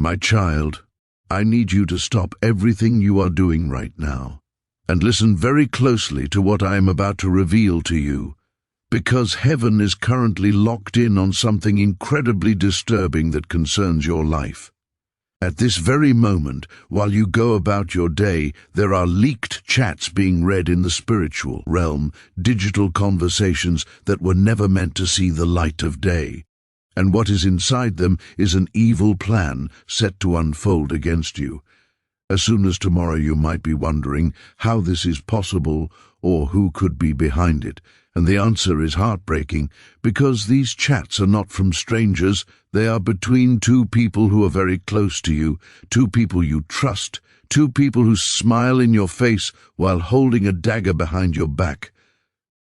My child, I need you to stop everything you are doing right now and listen very closely to what I am about to reveal to you, because heaven is currently locked in on something incredibly disturbing that concerns your life. At this very moment, while you go about your day, there are leaked chats being read in the spiritual realm, digital conversations that were never meant to see the light of day. And what is inside them is an evil plan set to unfold against you. As soon as tomorrow you might be wondering how this is possible or who could be behind it. And the answer is heartbreaking, because these chats are not from strangers. They are between two people who are very close to you, two people you trust, two people who smile in your face while holding a dagger behind your back.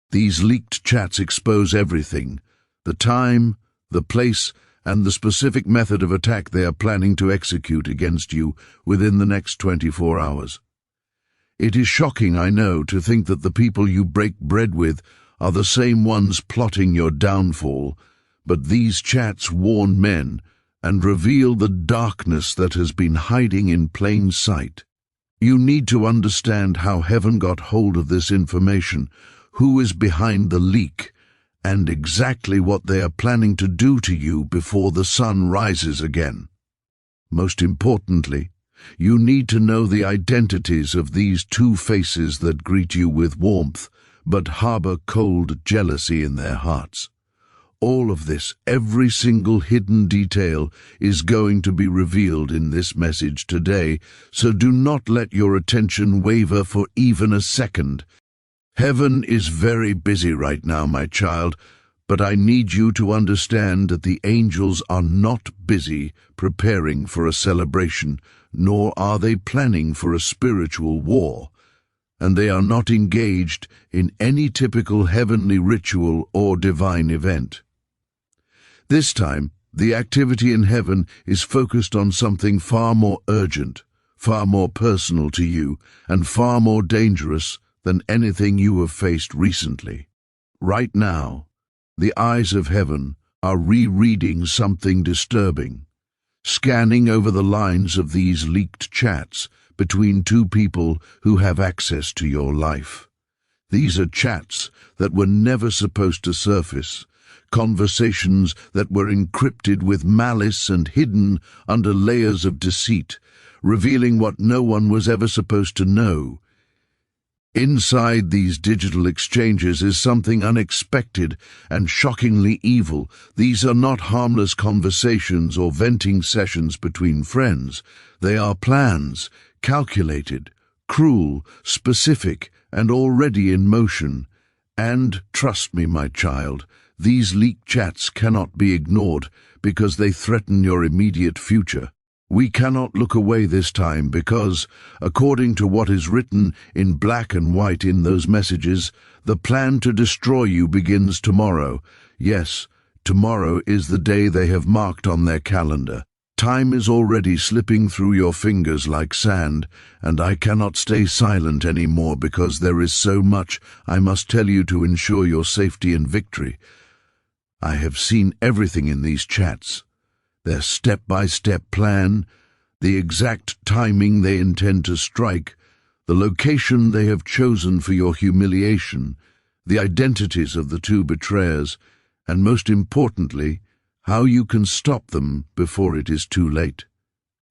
These leaked chats expose everything: the time, the place, and the specific method of attack they are planning to execute against you within the next 24 hours. It is shocking, I know, to think that the people you break bread with are the same ones plotting your downfall, but these chats warn men and reveal the darkness that has been hiding in plain sight. You need to understand how heaven got hold of this information, who is behind the leak, and exactly what they are planning to do to you before the sun rises again. Most importantly, you need to know the identities of these two faces that greet you with warmth, but harbor cold jealousy in their hearts. All of this, every single hidden detail, is going to be revealed in this message today, so do not let your attention waver for even a second. Heaven is very busy right now, my child, but I need you to understand that the angels are not busy preparing for a celebration, nor are they planning for a spiritual war, and they are not engaged in any typical heavenly ritual or divine event. This time, the activity in heaven is focused on something far more urgent, far more personal to you, and far more dangerous than anything you have faced recently. Right now, the eyes of heaven are rereading something disturbing, scanning over the lines of these leaked chats between two people who have access to your life. These are chats that were never supposed to surface, conversations that were encrypted with malice and hidden under layers of deceit, revealing what no one was ever supposed to know. Inside these digital exchanges is something unexpected and shockingly evil. These are not harmless conversations or venting sessions between friends. They are plans, calculated, cruel, specific, and already in motion. And trust me, my child, these leaked chats cannot be ignored because they threaten your immediate future. We cannot look away this time because, according to what is written in black and white in those messages, the plan to destroy you begins tomorrow. Yes, tomorrow is the day they have marked on their calendar. Time is already slipping through your fingers like sand, and I cannot stay silent anymore because there is so much I must tell you to ensure your safety and victory. I have seen everything in these chats. Their step-by-step plan, the exact timing they intend to strike, the location they have chosen for your humiliation, the identities of the two betrayers, and most importantly, how you can stop them before it is too late.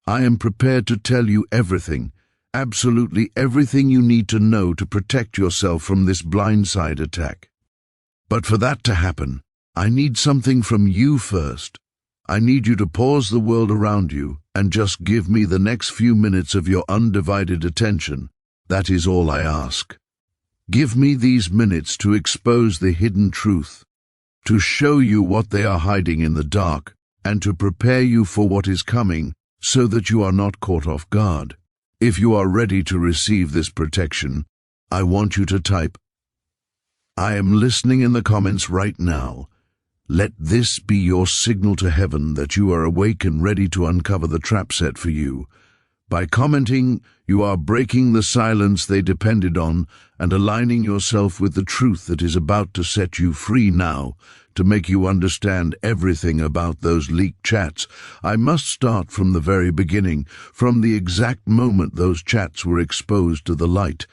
I am prepared to tell you everything, absolutely everything you need to know to protect yourself from this blindside attack. But for that to happen, I need something from you first. I need you to pause the world around you and just give me the next few minutes of your undivided attention. That is all I ask. Give me these minutes to expose the hidden truth, to show you what they are hiding in the dark, and to prepare you for what is coming so that you are not caught off guard. If you are ready to receive this protection, I want you to type, "I am listening," in the comments right now. Let this be your signal to heaven that you are awake and ready to uncover the trap set for you. By commenting, you are breaking the silence they depended on and aligning yourself with the truth that is about to set you free now, to make you understand everything about those leaked chats. I must start from the very beginning, from the exact moment those chats were exposed to the light,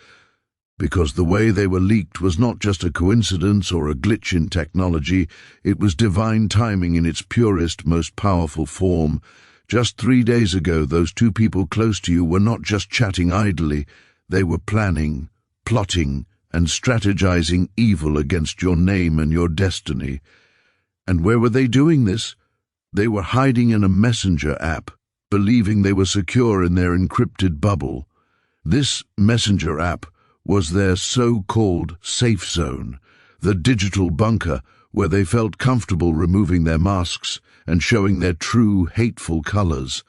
because the way they were leaked was not just a coincidence or a glitch in technology. It was divine timing in its purest, most powerful form. Just 3 days ago, those two people close to you were not just chatting idly. They were planning, plotting, and strategizing evil against your name and your destiny. And where were they doing this? They were hiding in a messenger app, believing they were secure in their encrypted bubble. This messenger app was their so-called safe zone, the digital bunker where they felt comfortable removing their masks and showing their true, hateful colors.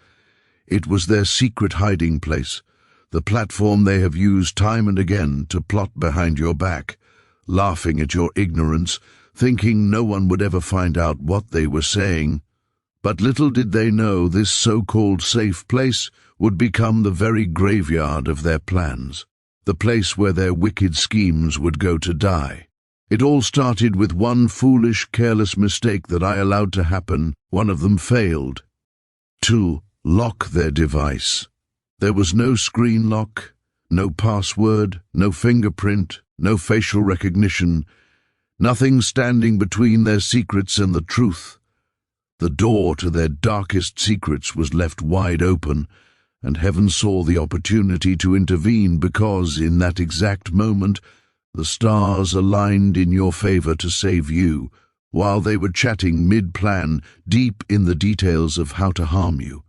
It was their secret hiding place, the platform they have used time and again to plot behind your back, laughing at your ignorance, thinking no one would ever find out what they were saying. But little did they know this so-called safe place would become the very graveyard of their plans, the place where their wicked schemes would go to die. It all started with one foolish, careless mistake that I allowed to happen. One of them failed to lock their device. There was no screen lock, no password, no fingerprint, no facial recognition, nothing standing between their secrets and the truth. The door to their darkest secrets was left wide open, and heaven saw the opportunity to intervene because, in that exact moment, the stars aligned in your favor to save you, while they were chatting mid-plan, deep in the details of how to harm you.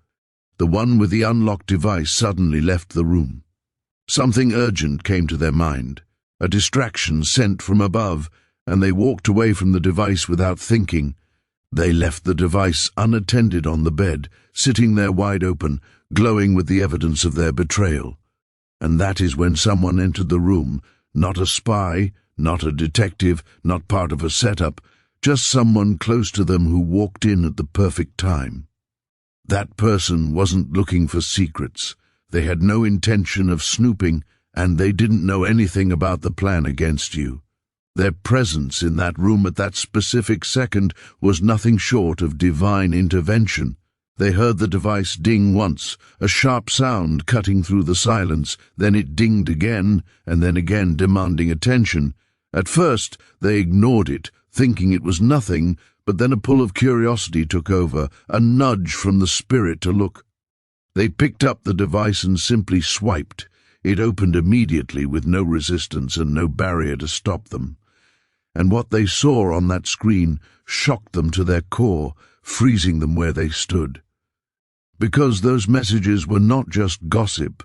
The one with the unlocked device suddenly left the room. Something urgent came to their mind, a distraction sent from above, and they walked away from the device without thinking. They left the device unattended on the bed, sitting there wide open, glowing with the evidence of their betrayal. And that is when someone entered the room, not a spy, not a detective, not part of a setup, just someone close to them who walked in at the perfect time. That person wasn't looking for secrets. They had no intention of snooping, and they didn't know anything about the plan against you. Their presence in that room at that specific second was nothing short of divine intervention. They heard the device ding once, a sharp sound cutting through the silence, then it dinged again, and then again, demanding attention. At first, they ignored it, thinking it was nothing, but then a pull of curiosity took over, a nudge from the spirit to look. They picked up the device and simply swiped. It opened immediately with no resistance and no barrier to stop them. And what they saw on that screen shocked them to their core, freezing them where they stood. Because those messages were not just gossip,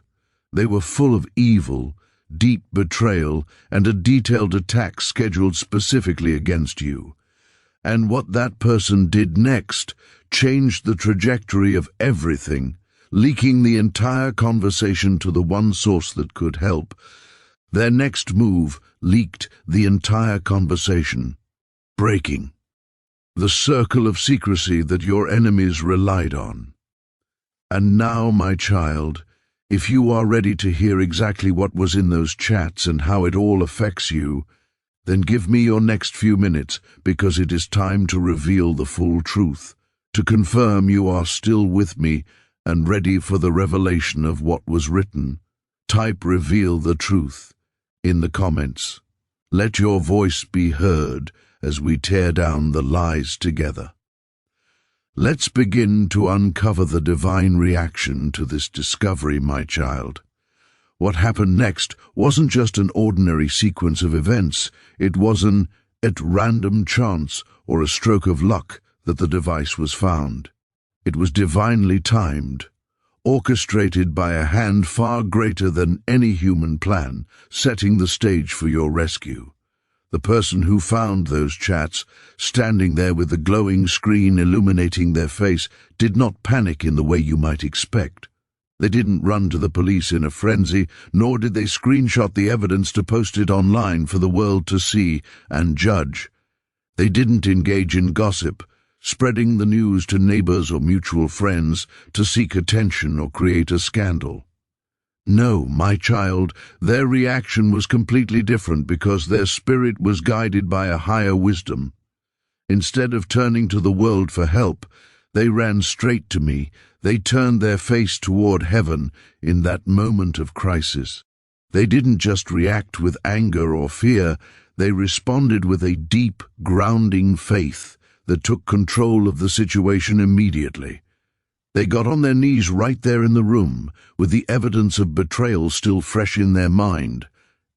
they were full of evil, deep betrayal, and a detailed attack scheduled specifically against you. And what that person did next changed the trajectory of everything, leaking the entire conversation to the one source that could help. Their next move leaked the entire conversation, breaking the circle of secrecy that your enemies relied on. And now, my child, if you are ready to hear exactly what was in those chats and how it all affects you, then give me your next few minutes, because it is time to reveal the full truth, to confirm you are still with me and ready for the revelation of what was written. Type "reveal the truth" in the comments. Let your voice be heard as we tear down the lies together. Let's begin to uncover the divine reaction to this discovery, my child. What happened next wasn't just an ordinary sequence of events. It wasn't at random chance or a stroke of luck that the device was found. It was divinely timed, orchestrated by a hand far greater than any human plan, setting the stage for your rescue. The person who found those chats, standing there with the glowing screen illuminating their face, did not panic in the way you might expect. They didn't run to the police in a frenzy, nor did they screenshot the evidence to post it online for the world to see and judge. They didn't engage in gossip, spreading the news to neighbors or mutual friends to seek attention or create a scandal. No, my child, their reaction was completely different because their spirit was guided by a higher wisdom. Instead of turning to the world for help, they ran straight to me. They turned their face toward heaven in that moment of crisis. They didn't just react with anger or fear, they responded with a deep, grounding faith that took control of the situation immediately. They got on their knees right there in the room, with the evidence of betrayal still fresh in their mind,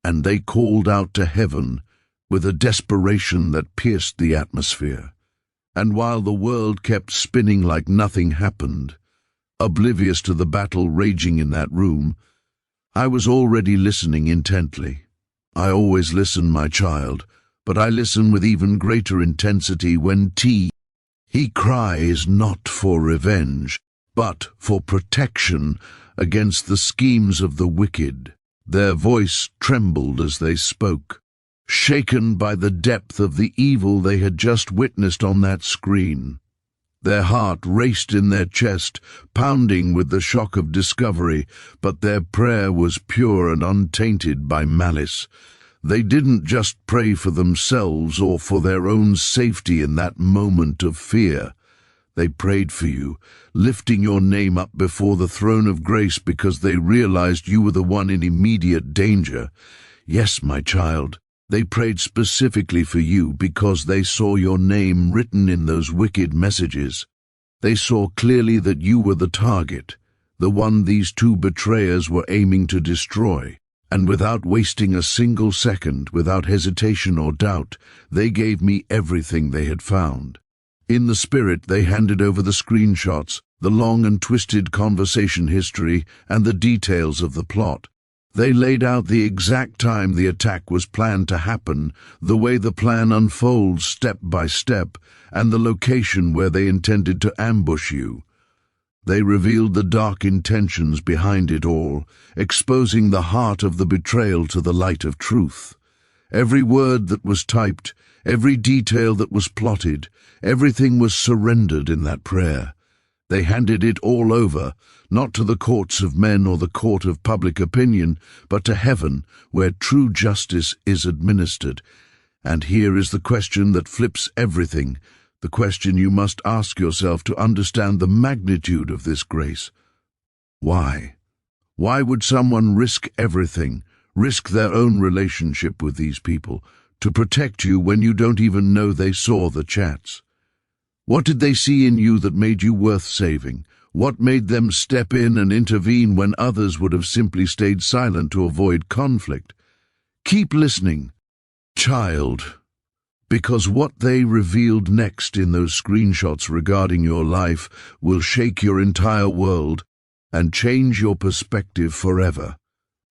and they called out to heaven with a desperation that pierced the atmosphere. And while the world kept spinning like nothing happened, oblivious to the battle raging in that room, I was already listening intently. I always listen, my child, but I listen with even greater intensity when he cries not for revenge, but for protection against the schemes of the wicked. Their voice trembled as they spoke, shaken by the depth of the evil they had just witnessed on that screen. Their heart raced in their chest, pounding with the shock of discovery, but their prayer was pure and untainted by malice. They didn't just pray for themselves or for their own safety in that moment of fear. They prayed for you, lifting your name up before the throne of grace because they realized you were the one in immediate danger. Yes, my child, they prayed specifically for you because they saw your name written in those wicked messages. They saw clearly that you were the target, the one these two betrayers were aiming to destroy. And without wasting a single second, without hesitation or doubt, they gave me everything they had found. In the spirit, they handed over the screenshots, the long and twisted conversation history, and the details of the plot. They laid out the exact time the attack was planned to happen, the way the plan unfolds step by step, and the location where they intended to ambush you. They revealed the dark intentions behind it all, exposing the heart of the betrayal to the light of truth. Every word that was typed, every detail that was plotted, everything was surrendered in that prayer. They handed it all over, not to the courts of men or the court of public opinion, but to heaven, where true justice is administered. And here is the question that flips everything, the question you must ask yourself to understand the magnitude of this grace. Why? Why would someone risk everything, risk their own relationship with these people, to protect you when you don't even know they saw the chats? What did they see in you that made you worth saving? What made them step in and intervene when others would have simply stayed silent to avoid conflict? Keep listening, child, because what they revealed next in those screenshots regarding your life will shake your entire world and change your perspective forever.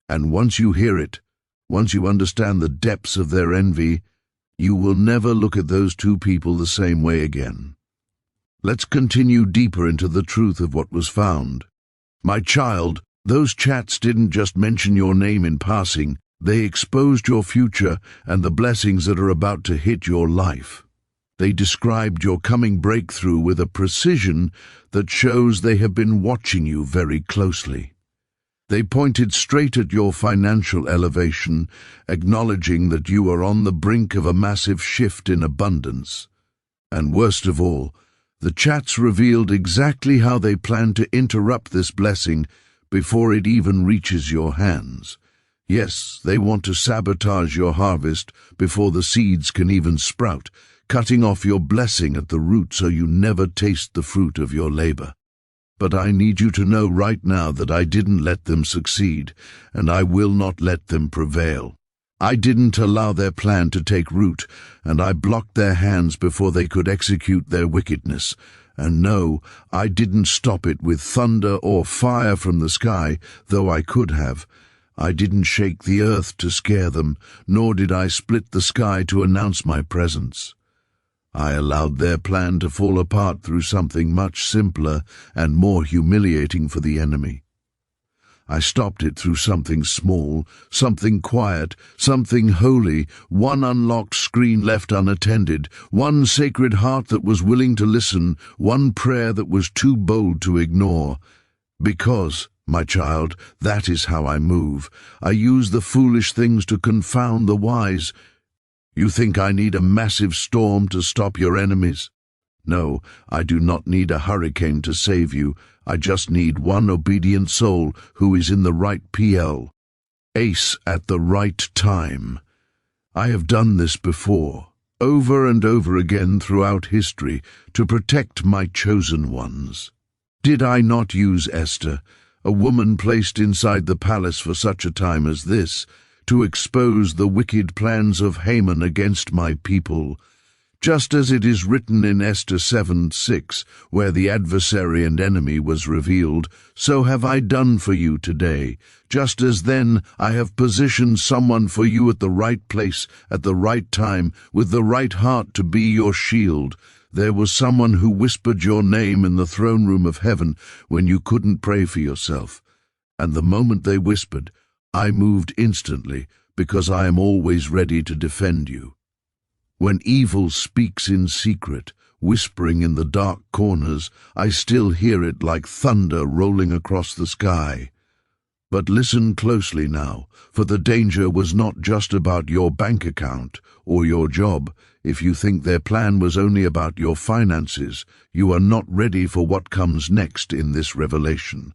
And once you hear it, once you understand the depths of their envy, you will never look at those two people the same way again. Let's continue deeper into the truth of what was found. My child, those chats didn't just mention your name in passing, they exposed your future and the blessings that are about to hit your life. They described your coming breakthrough with a precision that shows they have been watching you very closely. They pointed straight at your financial elevation, acknowledging that you are on the brink of a massive shift in abundance. And worst of all, the chats revealed exactly how they plan to interrupt this blessing before it even reaches your hands. Yes, they want to sabotage your harvest before the seeds can even sprout, cutting off your blessing at the root so you never taste the fruit of your labor. But I need you to know right now that I didn't let them succeed, and I will not let them prevail. I didn't allow their plan to take root, and I blocked their hands before they could execute their wickedness. And no, I didn't stop it with thunder or fire from the sky, though I could have. I didn't shake the earth to scare them, nor did I split the sky to announce my presence. I allowed their plan to fall apart through something much simpler and more humiliating for the enemy. I stopped it through something small, something quiet, something holy, one unlocked screen left unattended, one sacred heart that was willing to listen, one prayer that was too bold to ignore. Because, my child, that is how I move. I use the foolish things to confound the wise. You think I need a massive storm to stop your enemies? No, I do not need a hurricane to save you. I just need one obedient soul who is in the right place at the right time. I have done this before, over and over again throughout history, to protect my chosen ones. Did I not use Esther, a woman placed inside the palace for such a time as this, to expose the wicked plans of Haman against my people? Just as it is written in Esther 7:6, where the adversary and enemy was revealed, so have I done for you today. Just as then I have positioned someone for you at the right place, at the right time, with the right heart to be your shield. There was someone who whispered your name in the throne room of heaven when you couldn't pray for yourself. And the moment they whispered, I moved instantly, because I am always ready to defend you. When evil speaks in secret, whispering in the dark corners, I still hear it like thunder rolling across the sky. But listen closely now, for the danger was not just about your bank account or your job. If you think their plan was only about your finances, you are not ready for what comes next in this revelation.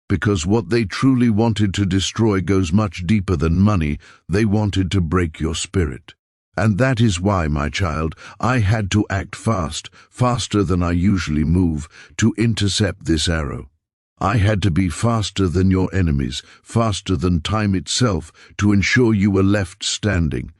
Because what they truly wanted to destroy goes much deeper than money. They wanted to break your spirit. And that is why, my child, I had to act fast, faster than I usually move, to intercept this arrow. I had to be faster than your enemies, faster than time itself, to ensure you were left standing.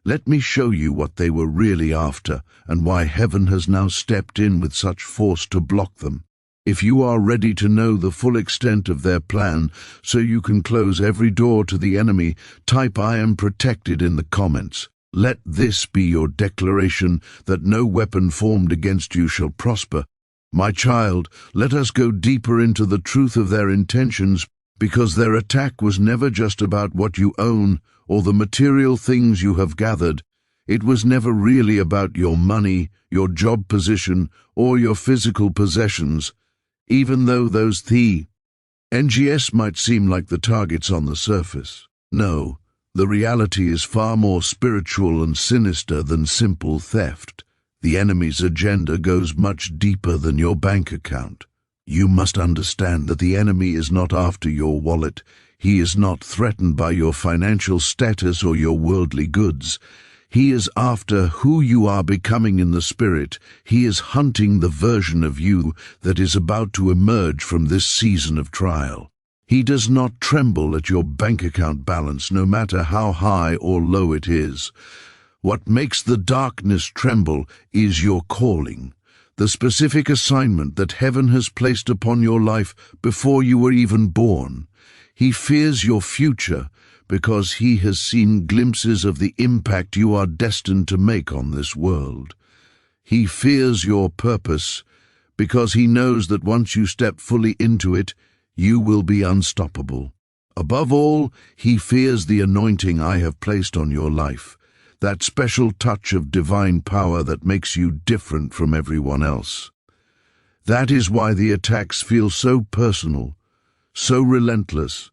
Let me show you what they were really after, and why heaven has now stepped in with such force to block them. If you are ready to know the full extent of their plan, so you can close every door to the enemy, type I am protected in the comments. Let this be your declaration that no weapon formed against you shall prosper. My child, let us go deeper into the truth of their intentions, because their attack was never just about what you own or the material things you have gathered. It was never really about your money, your job position, or your physical possessions, even though those NGS might seem like the targets on the surface. No. The reality is far more spiritual and sinister than simple theft. The enemy's agenda goes much deeper than your bank account. You must understand that the enemy is not after your wallet. He is not threatened by your financial status or your worldly goods. He is after who you are becoming in the spirit. He is hunting the version of you that is about to emerge from this season of trial. He does not tremble at your bank account balance, no matter how high or low it is. What makes the darkness tremble is your calling, the specific assignment that heaven has placed upon your life before you were even born. He fears your future because he has seen glimpses of the impact you are destined to make on this world. He fears your purpose because he knows that once you step fully into it, you will be unstoppable. Above all, he fears the anointing I have placed on your life, that special touch of divine power that makes you different from everyone else. That is why the attacks feel so personal, so relentless,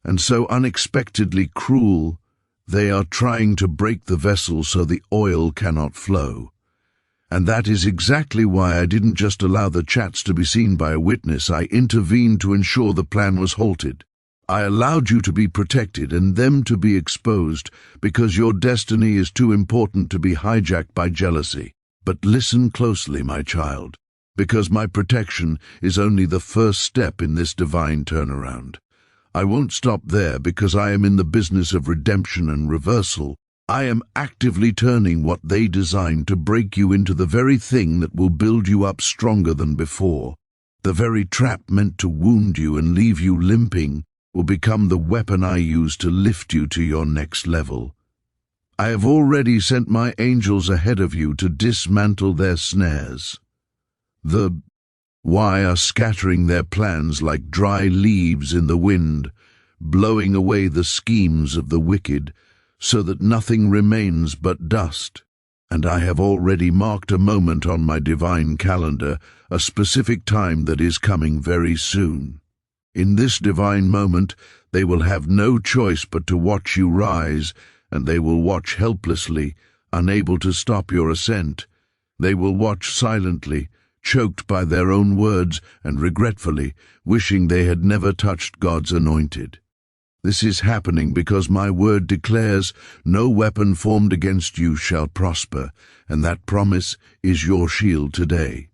and so unexpectedly cruel. They are trying to break the vessel so the oil cannot flow. And that is exactly why I didn't just allow the chats to be seen by a witness. I intervened to ensure the plan was halted. I allowed you to be protected and them to be exposed, because your destiny is too important to be hijacked by jealousy. But listen closely, my child, because my protection is only the first step in this divine turnaround. I won't stop there, because I am in the business of redemption and reversal. I am actively turning what they designed to break you into the very thing that will build you up stronger than before. The very trap meant to wound you and leave you limping will become the weapon I use to lift you to your next level. I have already sent my angels ahead of you to dismantle their snares. The why are scattering their plans like dry leaves in the wind. blowing away the schemes of the wicked, so that nothing remains but dust. And I have already marked a moment on my divine calendar, a specific time that is coming very soon. In this divine moment, they will have no choice but to watch you rise, and they will watch helplessly, unable to stop your ascent. They will watch silently, choked by their own words and regretfully, wishing they had never touched God's anointed. This is happening because my word declares, "No weapon formed against you shall prosper," and that promise is your shield today.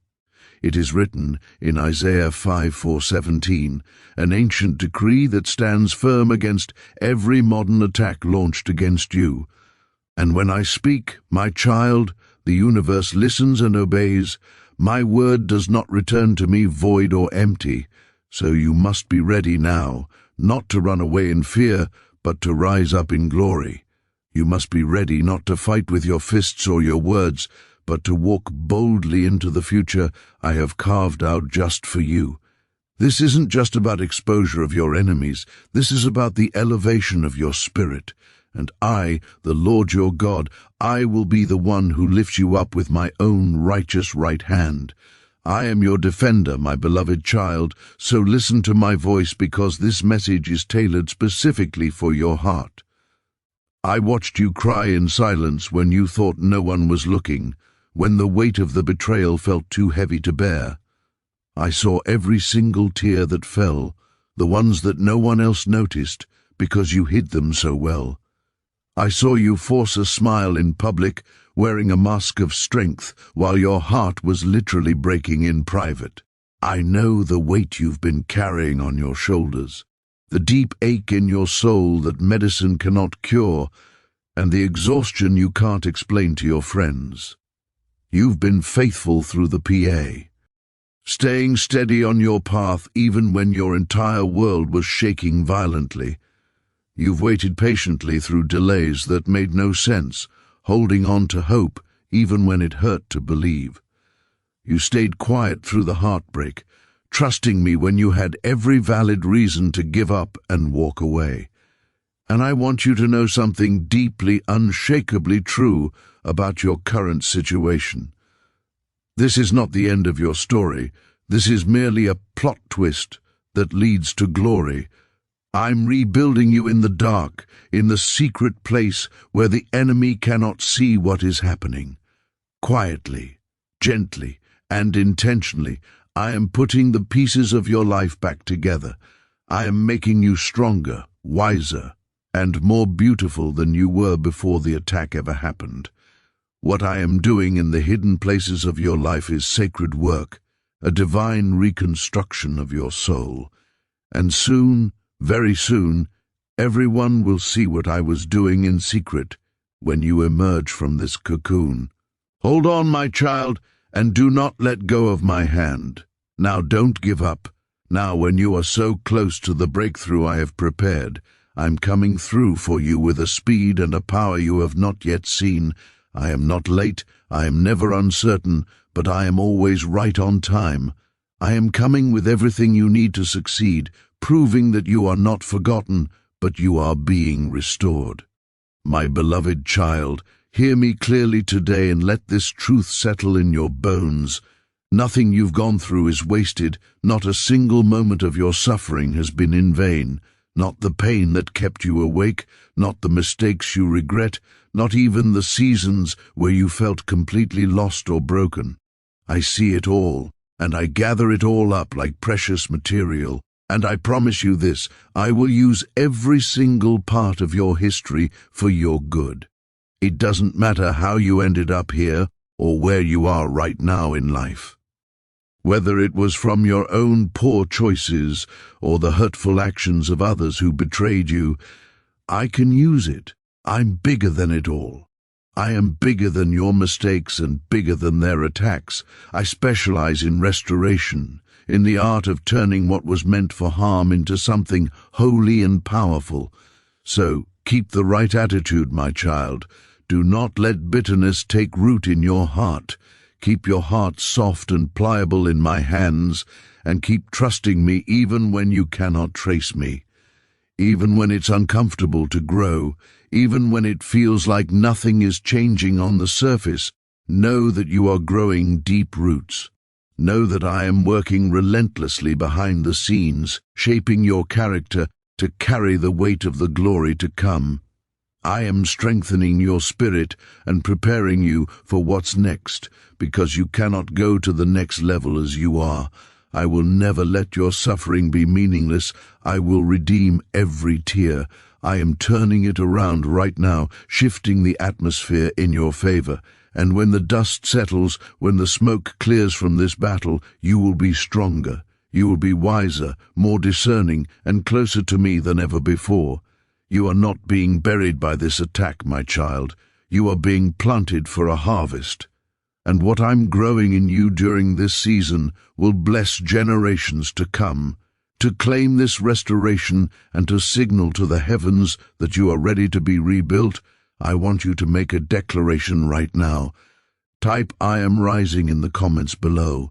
It is written in Isaiah 5:17, an ancient decree that stands firm against every modern attack launched against you. And when I speak, my child, the universe listens and obeys. My word does not return to me void or empty, so you must be ready now, not to run away in fear, but to rise up in glory. You must be ready not to fight with your fists or your words, but to walk boldly into the future I have carved out just for you. This isn't just about exposure of your enemies. This is about the elevation of your spirit. And I, the Lord your God, I will be the one who lifts you up with my own righteous right hand. I am your defender, my beloved child, so listen to my voice because this message is tailored specifically for your heart. I watched you cry in silence when you thought no one was looking, when the weight of the betrayal felt too heavy to bear. I saw every single tear that fell, the ones that no one else noticed because you hid them so well. I saw you force a smile in public, wearing a mask of strength, while your heart was literally breaking in private. I know the weight you've been carrying on your shoulders, the deep ache in your soul that medicine cannot cure, and the exhaustion you can't explain to your friends. You've been faithful through the PA, staying steady on your path even when your entire world was shaking violently. You've waited patiently through delays that made no sense, holding on to hope even when it hurt to believe. You stayed quiet through the heartbreak, trusting me when you had every valid reason to give up and walk away. And I want you to know something deeply, unshakably true about your current situation. This is not the end of your story. This is merely a plot twist that leads to glory. I'm rebuilding you in the dark, in the secret place where the enemy cannot see what is happening. Quietly, gently, and intentionally, I am putting the pieces of your life back together. I am making you stronger, wiser, and more beautiful than you were before the attack ever happened. What I am doing in the hidden places of your life is sacred work, a divine reconstruction of your soul. And soon, very soon, everyone will see what I was doing in secret when you emerge from this cocoon. Hold on, my child, and do not let go of my hand. Now don't give up. Now when you are so close to the breakthrough I have prepared, I'm coming through for you with a speed and a power you have not yet seen. I am not late, I am never uncertain, but I am always right on time. I am coming with everything you need to succeed, proving that you are not forgotten, but you are being restored. My beloved child, hear me clearly today and let this truth settle in your bones. Nothing you've gone through is wasted, not a single moment of your suffering has been in vain, not the pain that kept you awake, not the mistakes you regret, not even the seasons where you felt completely lost or broken. I see it all, and I gather it all up like precious material. And I promise you this, I will use every single part of your history for your good. It doesn't matter how you ended up here or where you are right now in life. Whether it was from your own poor choices or the hurtful actions of others who betrayed you, I can use it. I'm bigger than it all. I am bigger than your mistakes and bigger than their attacks. I specialize in restoration, in the art of turning what was meant for harm into something holy and powerful. So, keep the right attitude, my child. Do not let bitterness take root in your heart. Keep your heart soft and pliable in my hands, and keep trusting me even when you cannot trace me. Even when it's uncomfortable to grow, even when it feels like nothing is changing on the surface, know that you are growing deep roots. Know that I am working relentlessly behind the scenes, shaping your character to carry the weight of the glory to come. I am strengthening your spirit and preparing you for what's next, because you cannot go to the next level as you are. I will never let your suffering be meaningless. I will redeem every tear. I am turning it around right now, shifting the atmosphere in your favor. And when the dust settles, when the smoke clears from this battle, you will be stronger. You will be wiser, more discerning, and closer to me than ever before. You are not being buried by this attack, my child. You are being planted for a harvest. And what I'm growing in you during this season will bless generations to come. To claim this restoration and to signal to the heavens that you are ready to be rebuilt, I want you to make a declaration right now. Type "I am rising" in the comments below.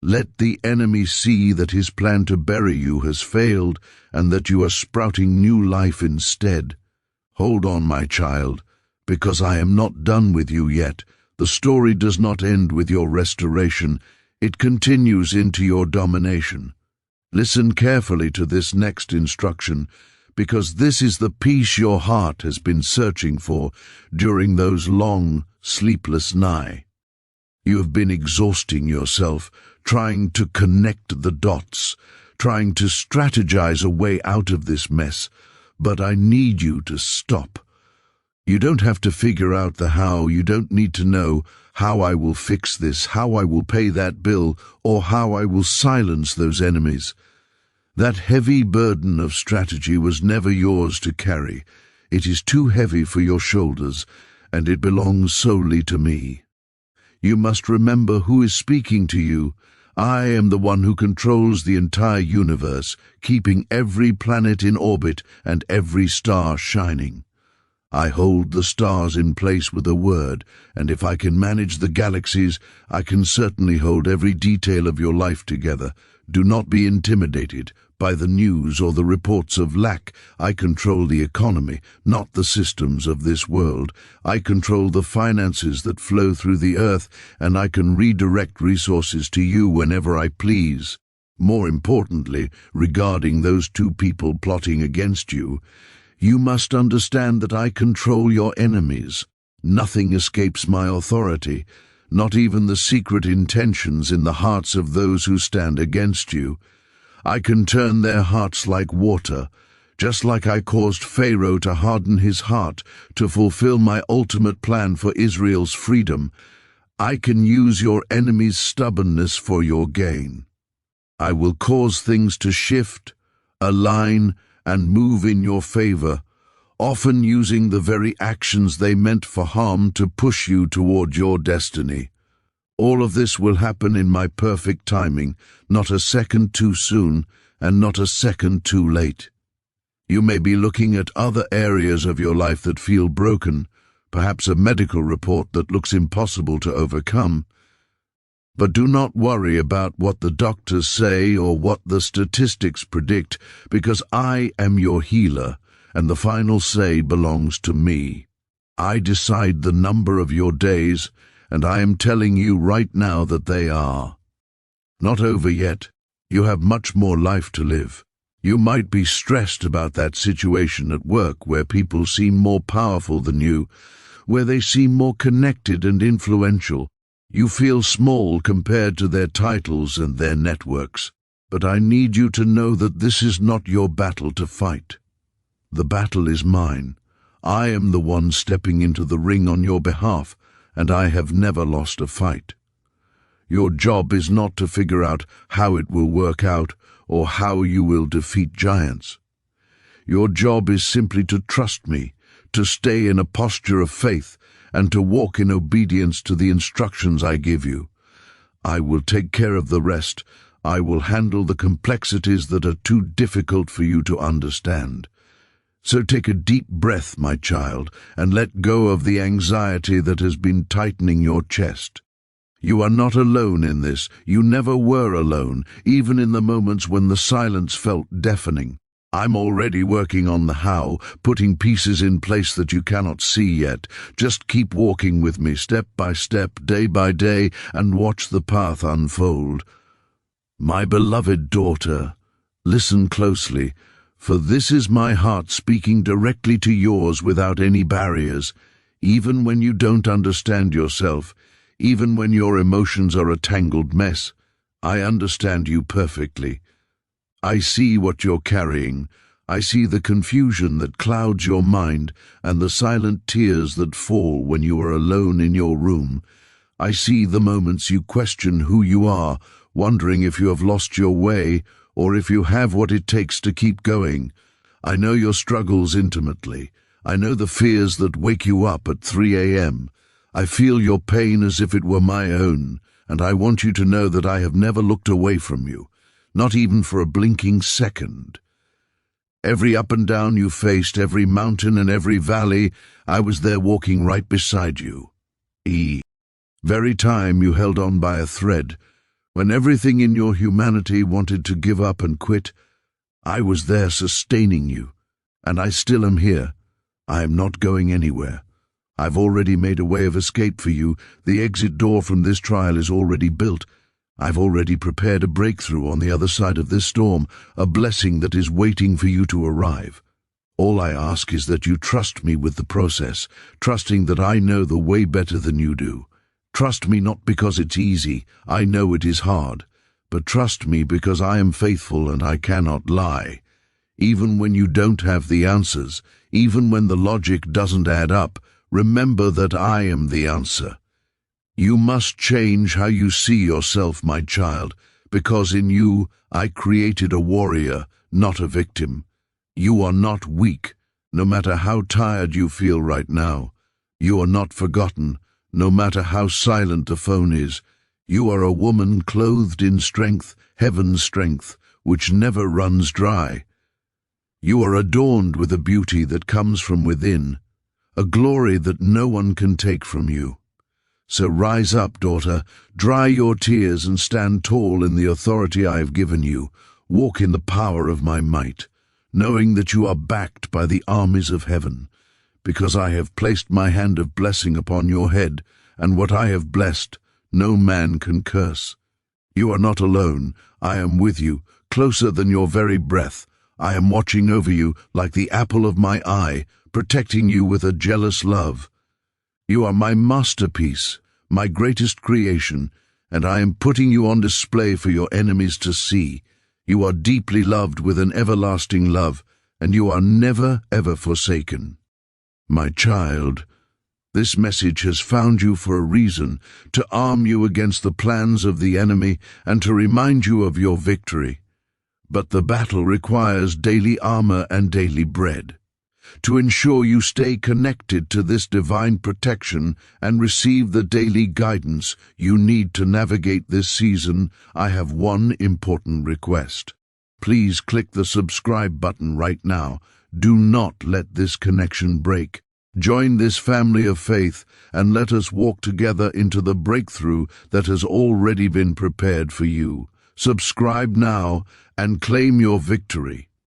Let the enemy see that his plan to bury you has failed and that you are sprouting new life instead. Hold on, my child, because I am not done with you yet. The story does not end with your restoration. It continues into your domination. Listen carefully to this next instruction, because this is the peace your heart has been searching for during those long, sleepless nights. You have been exhausting yourself, trying to connect the dots, trying to strategize a way out of this mess, but I need you to stop. You don't have to figure out the how. You don't need to know how I will fix this, how I will pay that bill, or how I will silence those enemies. That heavy burden of strategy was never yours to carry. It is too heavy for your shoulders, and it belongs solely to me. You must remember who is speaking to you. I am the one who controls the entire universe, keeping every planet in orbit and every star shining. I hold the stars in place with a word, and if I can manage the galaxies, I can certainly hold every detail of your life together. Do not be intimidated by the news or the reports of lack. I control the economy, not the systems of this world. I control the finances that flow through the earth, and I can redirect resources to you whenever I please. More importantly, regarding those two people plotting against you, you must understand that I control your enemies. Nothing escapes my authority, not even the secret intentions in the hearts of those who stand against you. I can turn their hearts like water, just like I caused Pharaoh to harden his heart to fulfill my ultimate plan for Israel's freedom. I can use your enemy's stubbornness for your gain. I will cause things to shift, align, and move in your favor, often using the very actions they meant for harm to push you toward your destiny. All of this will happen in my perfect timing, not a second too soon and not a second too late. You may be looking at other areas of your life that feel broken, perhaps a medical report that looks impossible to overcome. But do not worry about what the doctors say or what the statistics predict, because I am your healer, and the final say belongs to me. I decide the number of your days, and I am telling you right now that they are not over yet. You have much more life to live. You might be stressed about that situation at work where people seem more powerful than you, where they seem more connected and influential. You feel small compared to their titles and their networks. But I need you to know that this is not your battle to fight. The battle is mine. I am the one stepping into the ring on your behalf, and I have never lost a fight. Your job is not to figure out how it will work out or how you will defeat giants. Your job is simply to trust me, to stay in a posture of faith, and to walk in obedience to the instructions I give you. I will take care of the rest. I will handle the complexities that are too difficult for you to understand. So take a deep breath, my child, and let go of the anxiety that has been tightening your chest. You are not alone in this. You never were alone, even in the moments when the silence felt deafening. I'm already working on the how, putting pieces in place that you cannot see yet. Just keep walking with me step by step, day by day, and watch the path unfold. My beloved daughter, listen closely, for this is my heart speaking directly to yours without any barriers. Even when you don't understand yourself, even when your emotions are a tangled mess, I understand you perfectly. I see what you're carrying. I see the confusion that clouds your mind and the silent tears that fall when you are alone in your room. I see the moments you question who you are, wondering if you have lost your way or if you have what it takes to keep going. I know your struggles intimately. I know the fears that wake you up at 3 a.m. I feel your pain as if it were my own, and I want you to know that I have never looked away from you. Not even for a blinking second. Every up and down you faced, every mountain and every valley, I was there walking right beside you. Very time you held on by a thread, when everything in your humanity wanted to give up and quit, I was there sustaining you, and I still am here. I am not going anywhere. I've already made a way of escape for you. The exit door from this trial is already built. I've already prepared a breakthrough on the other side of this storm, a blessing that is waiting for you to arrive. All I ask is that you trust me with the process, trusting that I know the way better than you do. Trust me not because it's easy, I know it is hard, but trust me because I am faithful and I cannot lie. Even when you don't have the answers, even when the logic doesn't add up, remember that I am the answer. You must change how you see yourself, my child, because in you I created a warrior, not a victim. You are not weak, no matter how tired you feel right now. You are not forgotten, no matter how silent the phone is. You are a woman clothed in strength, heaven's strength, which never runs dry. You are adorned with a beauty that comes from within, a glory that no one can take from you. So rise up, daughter, dry your tears and stand tall in the authority I have given you. Walk in the power of my might, knowing that you are backed by the armies of heaven, because I have placed my hand of blessing upon your head, and what I have blessed, no man can curse. You are not alone. I am with you, closer than your very breath. I am watching over you like the apple of my eye, protecting you with a jealous love. You are my masterpiece, my greatest creation, and I am putting you on display for your enemies to see. You are deeply loved with an everlasting love, and you are never, ever forsaken. My child, this message has found you for a reason, to arm you against the plans of the enemy and to remind you of your victory. But the battle requires daily armor and daily bread. To ensure you stay connected to this divine protection and receive the daily guidance you need to navigate this season, I have one important request. Please click the subscribe button right now. Do not let this connection break. Join this family of faith and let us walk together into the breakthrough that has already been prepared for you. Subscribe now and claim your victory.